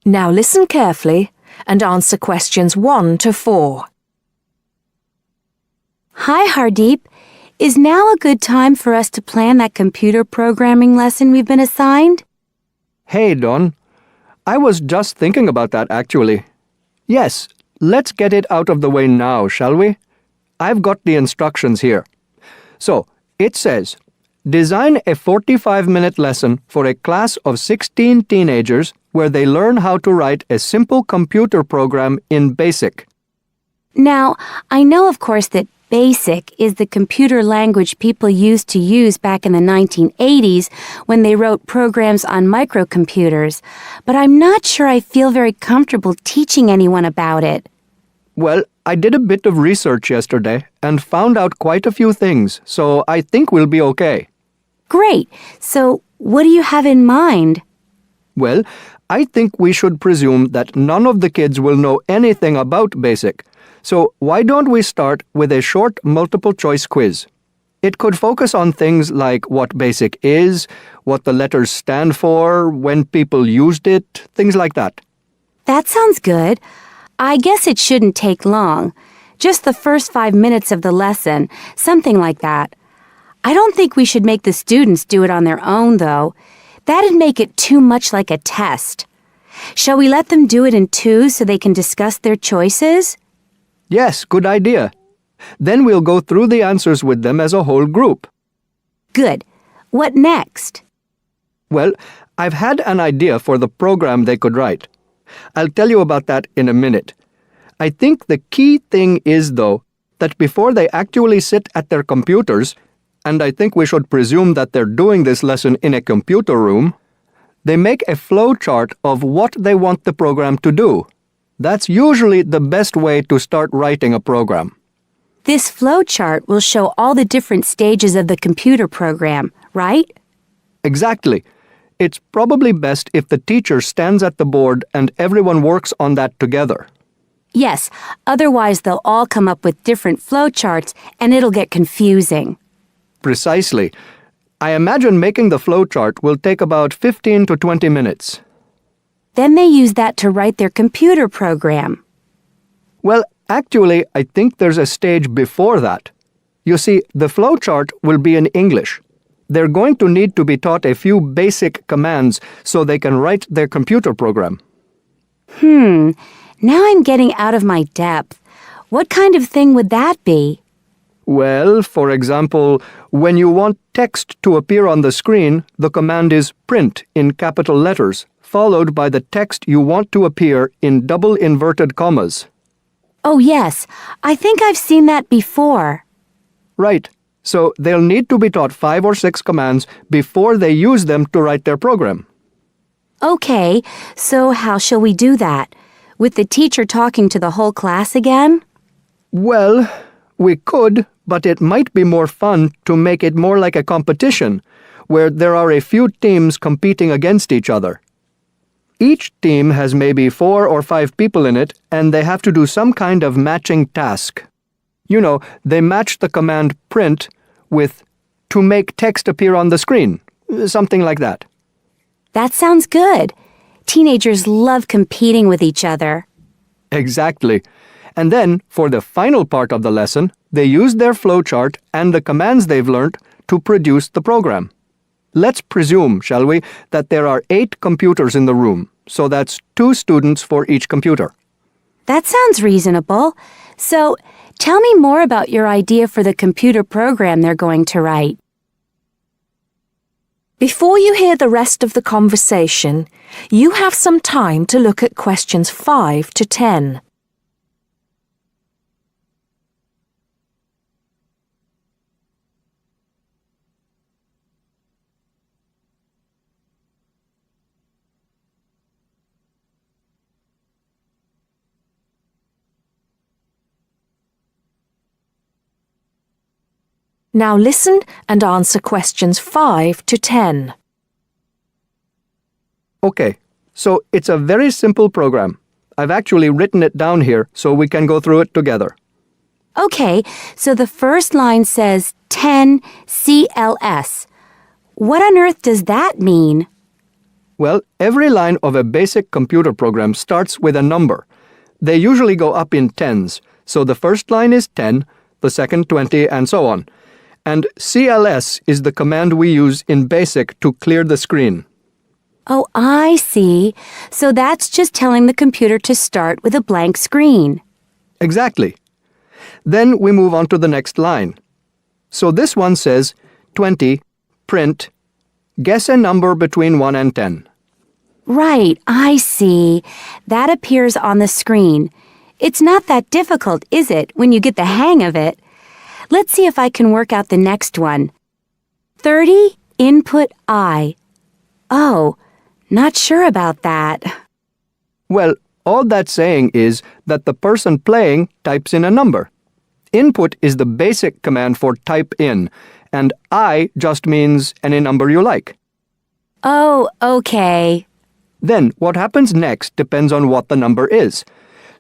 Now listen carefully and answer questions 1 to 4. Hi, Hardeep. Is now a good time for us to plan that computer programming lesson we've been assigned? Hey, Dawn. I was just thinking about that, actually. Yes, let's get it out of the way now, shall we? I've got the instructions here. So, it says, design a 45-minute lesson for a class of 16 teenagers where they learn how to write a simple computer program in BASIC. Now, I know, of course, that BASIC is the computer language people used to use back in the 1980s when they wrote programs on microcomputers, but I'm not sure I feel very comfortable teaching anyone about it. Well, I did a bit of research yesterday and found out quite a few things, so I think we'll be okay. Great. So, what do you have in mind? Well, I think we should presume that none of the kids will know anything about BASIC. So why don't we start with a short multiple-choice quiz? It could focus on things like what BASIC is, what the letters stand for, when people used it, things like that. That sounds good. I guess it shouldn't take long. Just the first 5 minutes of the lesson, something like that. I don't think we should make the students do it on their own, though. That'd make it too much like a test. Shall we let them do it in twos so they can discuss their choices? Yes, good idea. Then we'll go through the answers with them as a whole group. Good. What next? Well, I've had an idea for the program they could write. I'll tell you about that in a minute. I think the key thing is, though, that before they actually sit at their computers, and I think we should presume that they're doing this lesson in a computer room, they make a flow chart of what they want the program to do. That's usually the best way to start writing a program. This flow chart will show all the different stages of the computer program, right? Exactly. It's probably best if the teacher stands at the board and everyone works on that together. Yes, otherwise they'll all come up with different flow charts and it'll get confusing. Precisely. I imagine making the flow chart will take about 15 to 20 minutes. Then they use that to write their computer program. Well, actually, I think there's a stage before that. You see, the flow chart will be in English. They're going to need to be taught a few basic commands so they can write their computer program. Now I'm getting out of my depth. What kind of thing would that be? Well, for example, when you want text to appear on the screen, the command is print in capital letters, followed by the text you want to appear in double inverted commas. Oh, yes. I think I've seen that before. Right. So they'll need to be taught 5 or 6 commands before they use them to write their program. Okay, so how shall we do that? With the teacher talking to the whole class again? Well, we could, but it might be more fun to make it more like a competition, where there are a few teams competing against each other. Each team has maybe 4 or 5 people in it, and they have to do some kind of matching task. You know, they match the command print with to make text appear on the screen, something like that. That sounds good. Teenagers love competing with each other. Exactly. And then, for the final part of the lesson, they use their flowchart and the commands they've learned to produce the program. Let's presume, shall we, that there are 8 computers in the room, so that's 2 students for each computer. That sounds reasonable. So, tell me more about your idea for the computer program they're going to write. Before you hear the rest of the conversation, you have some time to look at questions 5 to 10. Now listen and answer questions 5 to 10. Okay, so it's a very simple program. I've actually written it down here so we can go through it together. Okay, so the first line says 10 CLS. What on earth does that mean? Well, every line of a basic computer program starts with a number. They usually go up in tens, so the first line is 10, the second 20, and so on. And CLS is the command we use in BASIC to clear the screen. Oh, I see. So that's just telling the computer to start with a blank screen. Exactly. Then we move on to the next line. So this one says 20, print, guess a number between 1 and 10. Right, I see. That appears on the screen. It's not that difficult, is it, when you get the hang of it? Let's see if I can work out the next one. 30, input I. Oh, not sure about that. Well, all that's saying is that the person playing types in a number. Input is the basic command for type in, and I just means any number you like. Oh, okay. Then what happens next depends on what the number is.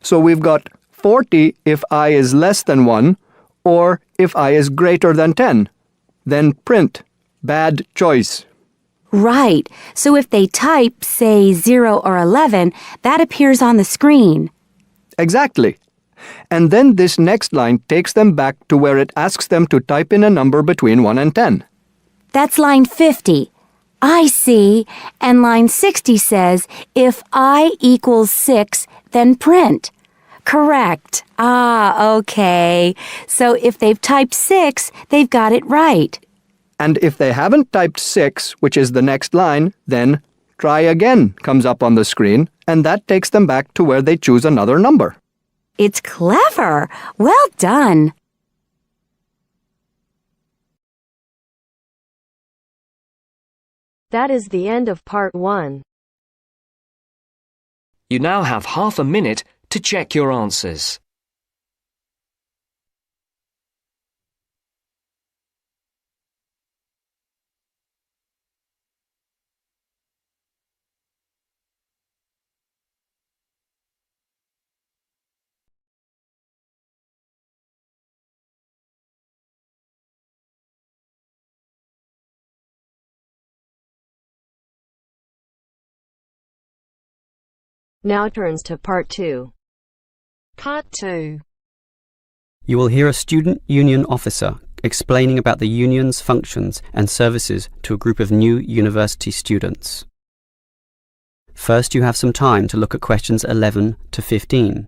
So we've got 40 if I is less than 1, or if I is greater than 10. Then print. Bad choice. Right. So if they type, say, 0 or 11, that appears on the screen. Exactly. And then this next line takes them back to where it asks them to type in a number between 1 and 10. That's line 50. I see. And line 60 says, if I equals 6, then print. Correct. Ah, okay. So if they've typed 6, they've got it right. And if they haven't typed 6, which is the next line, then try again comes up on the screen, and that takes them back to where they choose another number. It's clever. Well done. That is the end of part 1. You now have half a minute to check your answers. Now turns to part 2. Part 2. You will hear a student union officer explaining about the union's functions and services to a group of new university students. First, you have some time to look at questions 11 to 15.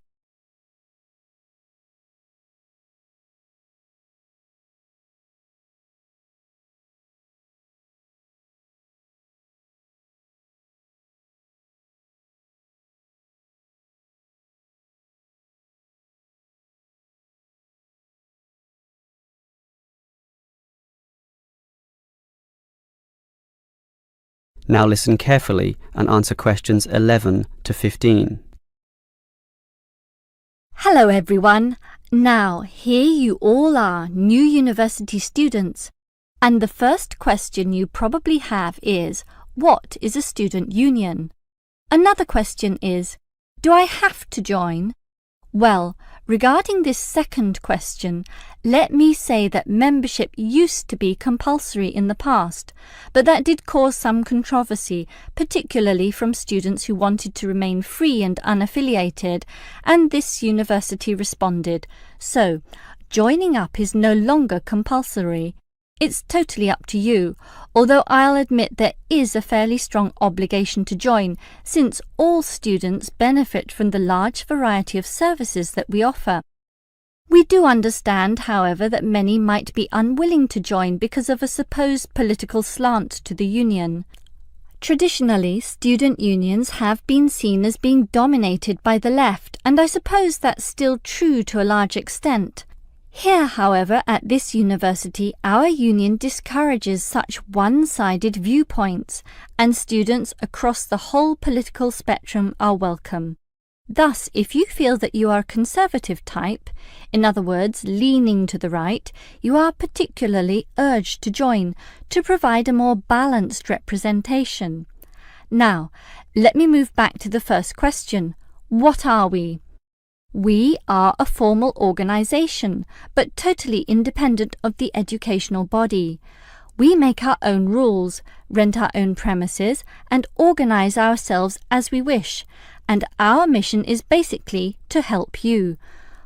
Now listen carefully and answer questions 11 to 15. Hello everyone. Now, here you all are, new university students. And the first question you probably have is, what is a student union? Another question is, do I have to join? Well, regarding this second question, let me say that membership used to be compulsory in the past, but that did cause some controversy, particularly from students who wanted to remain free and unaffiliated, and this university responded. So, joining up is no longer compulsory. It's totally up to you, although I'll admit there is a fairly strong obligation to join, since all students benefit from the large variety of services that we offer. We do understand, however, that many might be unwilling to join because of a supposed political slant to the union. Traditionally, student unions have been seen as being dominated by the left, and I suppose that's still true to a large extent. Here, however, at this university, our union discourages such one-sided viewpoints, and students across the whole political spectrum are welcome. Thus, if you feel that you are a conservative type, in other words, leaning to the right, you are particularly urged to join, to provide a more balanced representation. Now, let me move back to the first question. What are we? We are a formal organisation, but totally independent of the educational body. We make our own rules, rent our own premises, and organise ourselves as we wish, and our mission is basically to help you.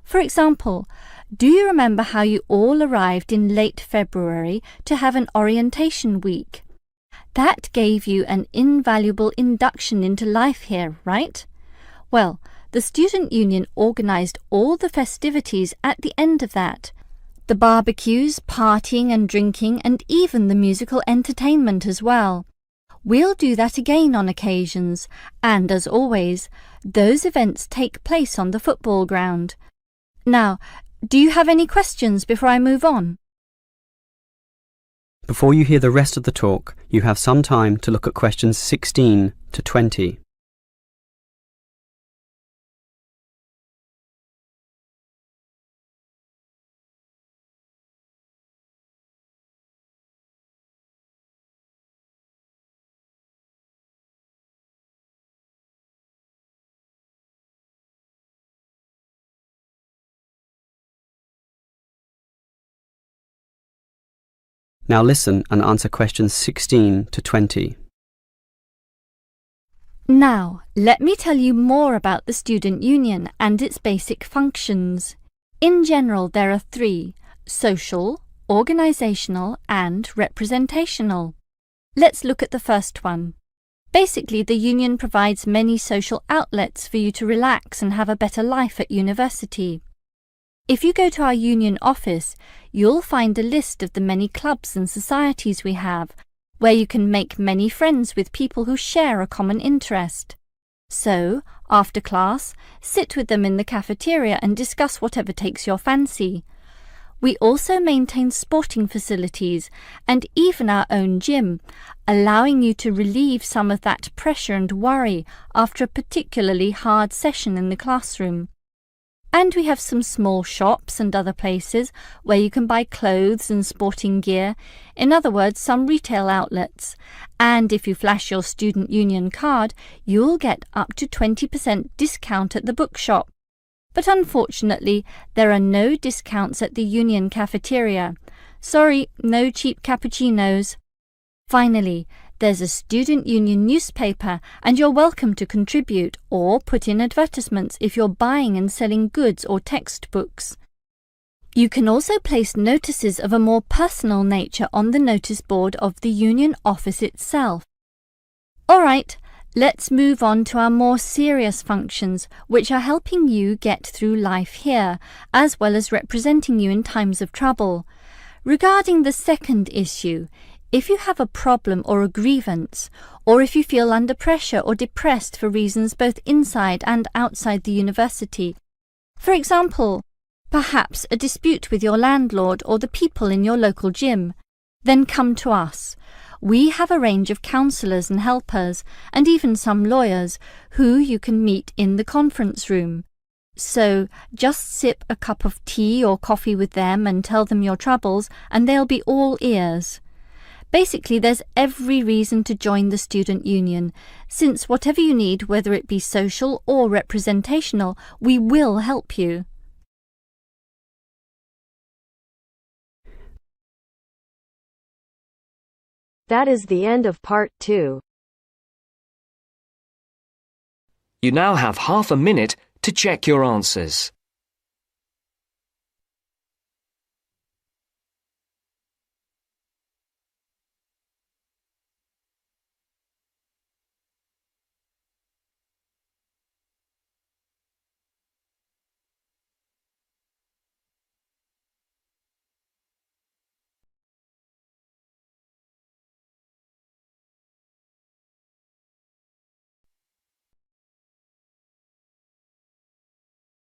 For example, do you remember how you all arrived in late February to have an orientation week? That gave you an invaluable induction into life here, right? Well, the Student Union organised all the festivities at the end of that. The barbecues, partying and drinking, and even the musical entertainment as well. We'll do that again on occasions, and as always, those events take place on the football ground. Now, do you have any questions before I move on? Before you hear the rest of the talk, you have some time to look at questions 16 to 20. Now listen and answer questions 16 to 20. Now, let me tell you more about the Student Union and its basic functions. In general, there are three: social, organisational, and representational. Let's look at the first one. Basically, the union provides many social outlets for you to relax and have a better life at university. If you go to our union office, you'll find a list of the many clubs and societies we have, where you can make many friends with people who share a common interest. So, after class, sit with them in the cafeteria and discuss whatever takes your fancy. We also maintain sporting facilities and even our own gym, allowing you to relieve some of that pressure and worry after a particularly hard session in the classroom. And we have some small shops and other places where you can buy clothes and sporting gear, in other words, some retail outlets. And if you flash your Student Union card, you'll get up to 20% discount at the bookshop. But unfortunately, there are no discounts at the union cafeteria. Sorry, no cheap cappuccinos. Finally, there's a Student Union newspaper, and you're welcome to contribute or put in advertisements if you're buying and selling goods or textbooks. You can also place notices of a more personal nature on the notice board of the union office itself. All right, let's move on to our more serious functions, which are helping you get through life here, as well as representing you in times of trouble. Regarding the second issue, if you have a problem or a grievance, or if you feel under pressure or depressed for reasons both inside and outside the university, for example, perhaps a dispute with your landlord or the people in your local gym, then come to us. We have a range of counsellors and helpers, and even some lawyers, who you can meet in the conference room. So just sip a cup of tea or coffee with them and tell them your troubles, and they'll be all ears. Basically, there's every reason to join the Student Union, since whatever you need, whether it be social or representational, we will help you. That is the end of part 2. You now have half a minute to check your answers.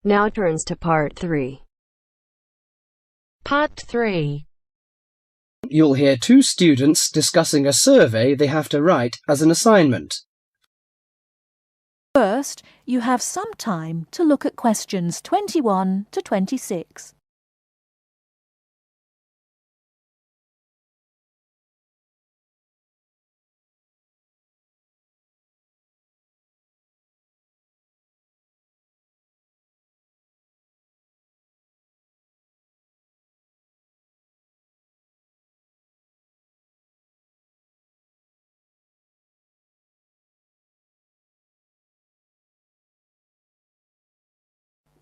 Now turns to part 3. Part 3. You'll hear two students discussing a survey they have to write as an assignment. First, you have some time to look at questions 21 to 26.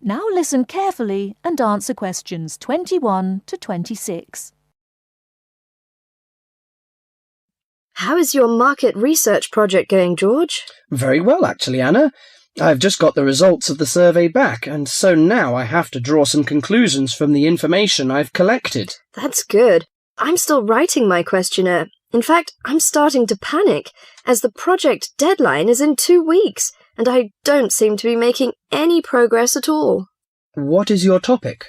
Now listen carefully and answer questions 21 to 26. How is your market research project going, George? Very well, actually, Anna. I've just got the results of the survey back, and so now I have to draw some conclusions from the information I've collected. That's good. I'm still writing my questionnaire. In fact, I'm starting to panic, as the project deadline is in 2 weeks, and I don't seem to be making any progress at all. What is your topic?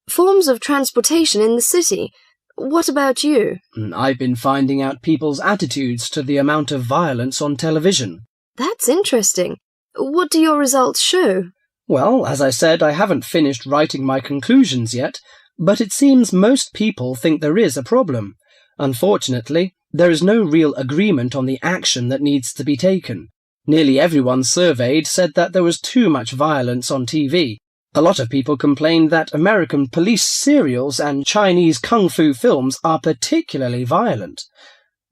Forms of transportation in the city. What about you? I've been finding out people's attitudes to the amount of violence on television. That's interesting. What do your results show? Well, as I said, I haven't finished writing my conclusions yet, but it seems most people think there is a problem. Unfortunately, there is no real agreement on the action that needs to be taken. Nearly everyone surveyed said that there was too much violence on TV. A lot of people complained that American police serials and Chinese kung fu films are particularly violent.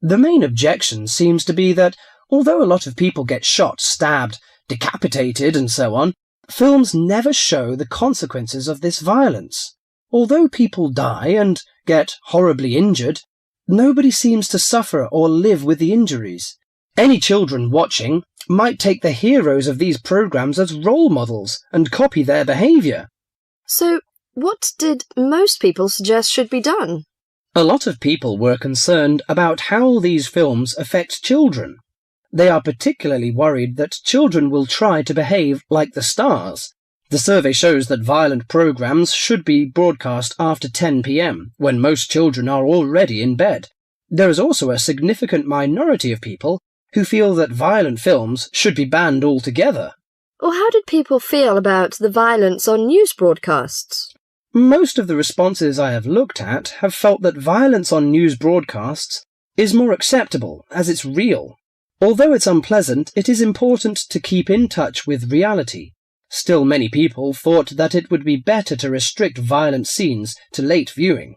The main objection seems to be that, although a lot of people get shot, stabbed, decapitated and so on, films never show the consequences of this violence. Although people die and get horribly injured, nobody seems to suffer or live with the injuries. Any children watching might take the heroes of these programs as role models and copy their behavior. So, what did most people suggest should be done? A lot of people were concerned about how these films affect children. They are particularly worried that children will try to behave like the stars. The survey shows that violent programs should be broadcast after 10 p.m., when most children are already in bed. There is also a significant minority of people who feel that violent films should be banned altogether. Or how did people feel about the violence on news broadcasts? Most of the responses I have looked at have felt that violence on news broadcasts is more acceptable, as it's real. Although it's unpleasant, it is important to keep in touch with reality. Still, many people thought that it would be better to restrict violent scenes to late viewing.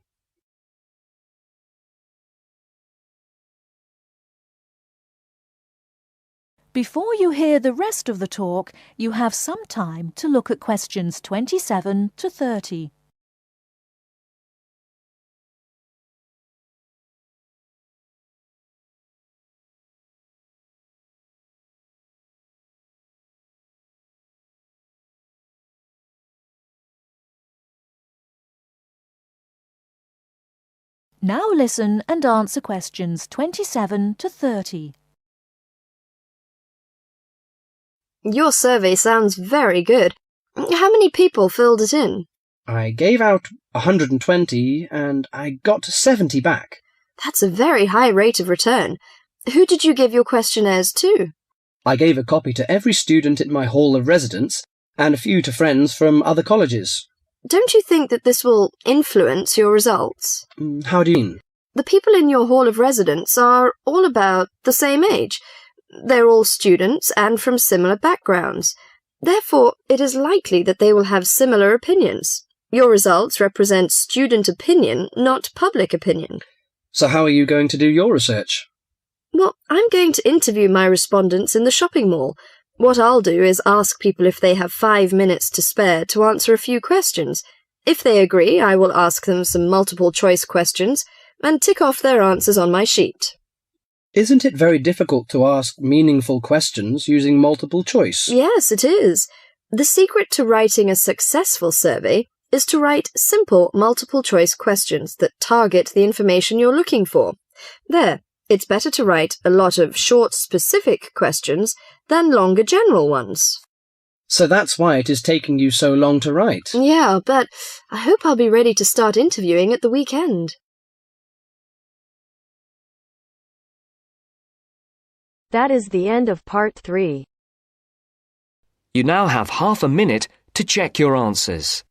Before you hear the rest of the talk, you have some time to look at questions 27 to 30. Now listen and answer questions 27 to 30. Your survey sounds very good. How many people filled it in? I gave out 120 and I got 70 back. That's a very high rate of return. Who did you give your questionnaires to? I gave a copy to every student in my hall of residence and a few to friends from other colleges. Don't you think that this will influence your results? How do you mean? The people in your hall of residence are all about the same age. They're all students and from similar backgrounds. Therefore, it is likely that they will have similar opinions. Your results represent student opinion, not public opinion. So how are you going to do your research? Well, I'm going to interview my respondents in the shopping mall. What I'll do is ask people if they have 5 minutes to spare to answer a few questions. If they agree, I will ask them some multiple-choice questions and tick off their answers on my sheet. Isn't it very difficult to ask meaningful questions using multiple choice? Yes, it is. The secret to writing a successful survey is to write simple multiple-choice questions that target the information you're looking for. There. It's better to write a lot of short, specific questions than longer general ones. So that's why it is taking you so long to write. Yeah, but I hope I'll be ready to start interviewing at the weekend. That is the end of part 3. You now have half a minute to check your answers.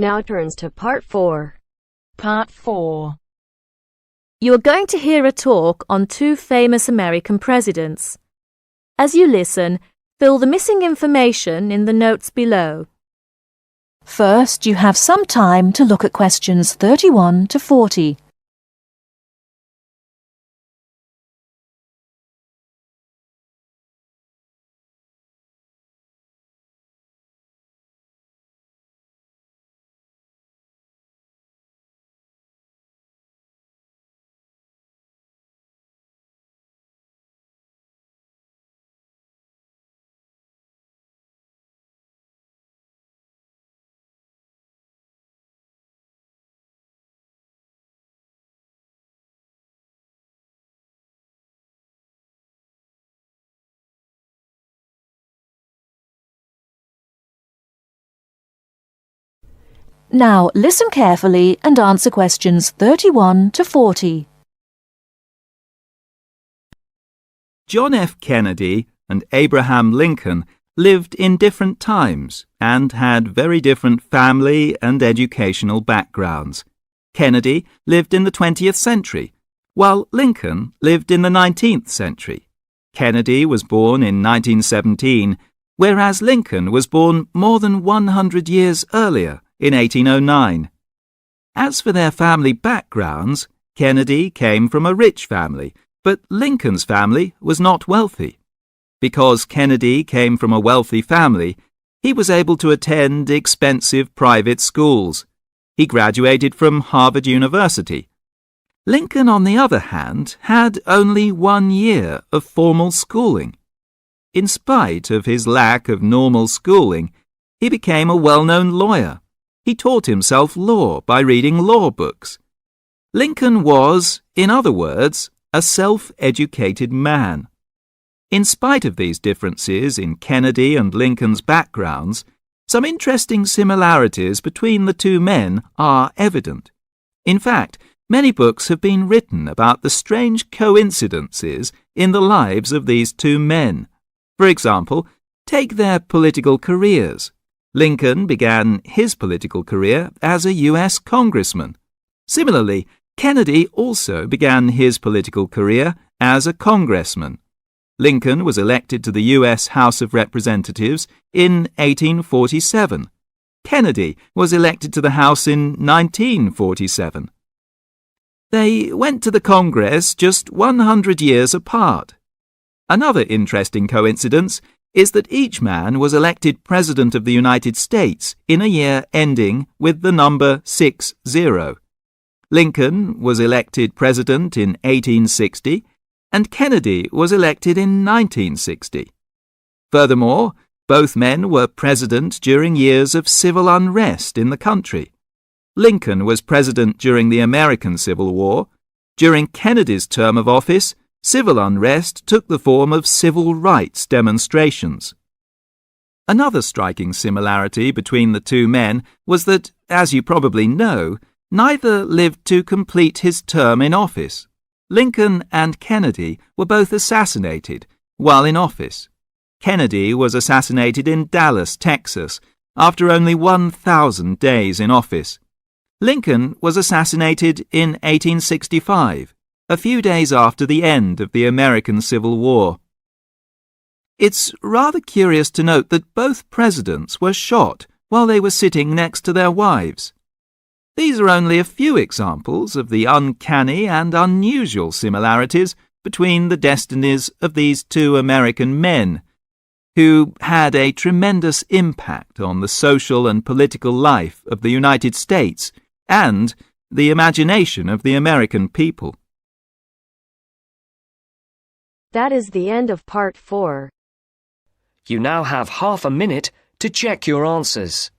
now turns to Part 4. Part 4. You are going to hear a talk on 2 famous American presidents. As you listen, fill the missing information in the notes below. First, you have some time to look at questions 31 to 40. Now, listen carefully and answer questions 31 to 40. John F. Kennedy and Abraham Lincoln lived in different times and had very different family and educational backgrounds. Kennedy lived in the 20th century, while Lincoln lived in the 19th century. Kennedy was born in 1917, whereas Lincoln was born more than 100 years earlier, in 1809. As for their family backgrounds, Kennedy came from a rich family, but Lincoln's family was not wealthy. Because Kennedy came from a wealthy family, he was able to attend expensive private schools. He graduated from Harvard University. Lincoln, on the other hand, had only 1 year of formal schooling. In spite of his lack of normal schooling, he became a well-known lawyer. He taught himself law by reading law books. Lincoln was, in other words, a self-educated man. In spite of these differences in Kennedy and Lincoln's backgrounds, some interesting similarities between the 2 men are evident. In fact, many books have been written about the strange coincidences in the lives of these 2 men. For example, take their political careers. Lincoln began his political career as a U.S. congressman. Similarly, Kennedy also began his political career as a congressman. Lincoln was elected to the U.S. House of Representatives in 1847. Kennedy was elected to the House in 1947. They went to the Congress just 100 years apart. Another interesting coincidence is that each man was elected President of the United States in a year ending with the number 60. Lincoln was elected President in 1860, and Kennedy was elected in 1960. Furthermore, both men were president during years of civil unrest in the country. Lincoln was president during the American Civil War. During Kennedy's term of office, civil unrest took the form of civil rights demonstrations. Another striking similarity between the 2 men was that, as you probably know, neither lived to complete his term in office. Lincoln and Kennedy were both assassinated while in office. Kennedy was assassinated in Dallas, Texas, after only 1,000 days in office. Lincoln was assassinated in 1865. A few days after the end of the American Civil War. It's rather curious to note that both presidents were shot while they were sitting next to their wives. These are only a few examples of the uncanny and unusual similarities between the destinies of these 2 American men, who had a tremendous impact on the social and political life of the United States and the imagination of the American people. That is the end of Part 4. You now have half a minute to check your answers.